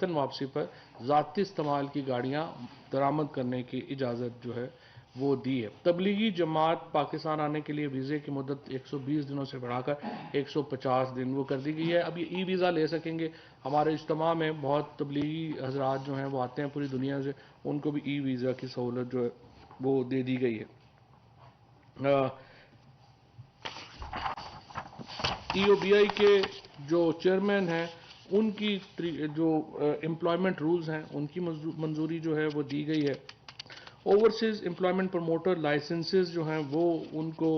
وطن واپسی پر ذاتی استعمال کی گاڑیاں درآمد کرنے کی اجازت جو ہے وہ دی ہے۔ تبلیغی جماعت پاکستان آنے کے لیے ویزے کی مدت 120 دنوں سے بڑھا کر 150 دن وہ کر دی گئی ہے۔ اب یہ ای ویزا لے سکیں گے۔ ہمارے اجتماع میں بہت تبلیغی حضرات جو ہیں وہ آتے ہیں پوری دنیا سے، ان کو بھی ای ویزا کی سہولت جو ہے وہ دے دی گئی ہے۔ ای او بی آئی کے جو چیئرمین ہیں ان کی جو امپلائمنٹ رولز ہیں ان کی منظوری جو ہے وہ دی گئی ہے۔ اوورسیز امپلائمنٹ پروموٹر لائسنسز جو ہیں وہ ان کو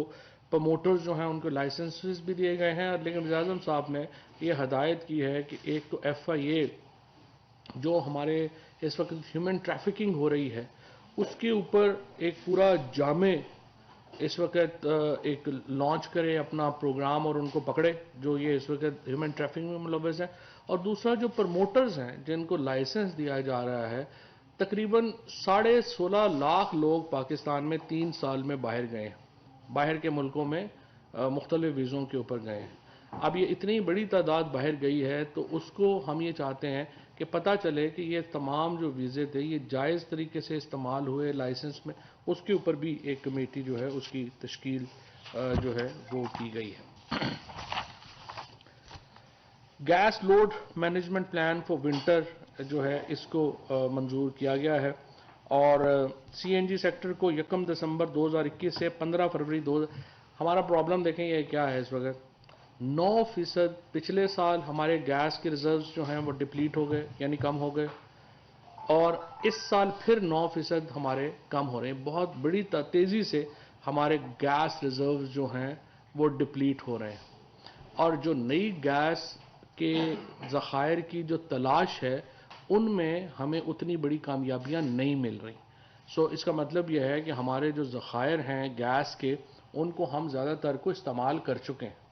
پروموٹرز جو ہیں ان کو لائسنسز بھی دیے گئے ہیں، لیکن وزیر اعظم صاحب نے یہ ہدایت کی ہے کہ ایک تو ایف آئی اے جو ہمارے اس وقت ہیومن ٹریفکنگ ہو رہی ہے اس کے اوپر ایک پورا جامع اس وقت ایک لانچ کرے اپنا پروگرام اور ان کو پکڑے جو یہ اس وقت ہیومن ٹریفکنگ میں ملوث ہیں، اور دوسرا جو پروموٹرز ہیں جن کو لائسنس دیا جا رہا ہے، تقریباً 16.5 لاکھ لوگ پاکستان میں 3 سال میں باہر گئے ہیں، باہر کے ملکوں میں مختلف ویزوں کے اوپر گئے ہیں۔ اب یہ اتنی بڑی تعداد باہر گئی ہے تو اس کو ہم یہ چاہتے ہیں کہ پتہ چلے کہ یہ تمام جو ویزے تھے یہ جائز طریقے سے استعمال ہوئے لائسنس میں، اس کے اوپر بھی ایک کمیٹی جو ہے اس کی تشکیل جو ہے وہ کی گئی ہے۔ Gas load management plan for winter جو ہے اس کو منظور کیا گیا ہے، اور سی این جی سیکٹر کو 1 دسمبر 2021 سے 15 فروری ہمارا پرابلم دیکھیں یہ کیا ہے اس وقت 9% پچھلے سال ہمارے گیس کے ریزروز جو ہیں وہ ڈپلیٹ ہو گئے یعنی کم ہو گئے، اور اس سال پھر 9% ہمارے کم ہو رہے ہیں۔ بہت بڑی تیزی سے ہمارے گیس ریزروز جو ہیں وہ ڈپلیٹ ہو رہے ہیں، اور جو نئی گیس کے ذخائر کی جو تلاش ہے ان میں ہمیں اتنی بڑی کامیابیاں نہیں مل رہی۔ اس کا مطلب یہ ہے کہ ہمارے جو ذخائر ہیں گیس کے ان کو ہم زیادہ تر کو استعمال کر چکے ہیں۔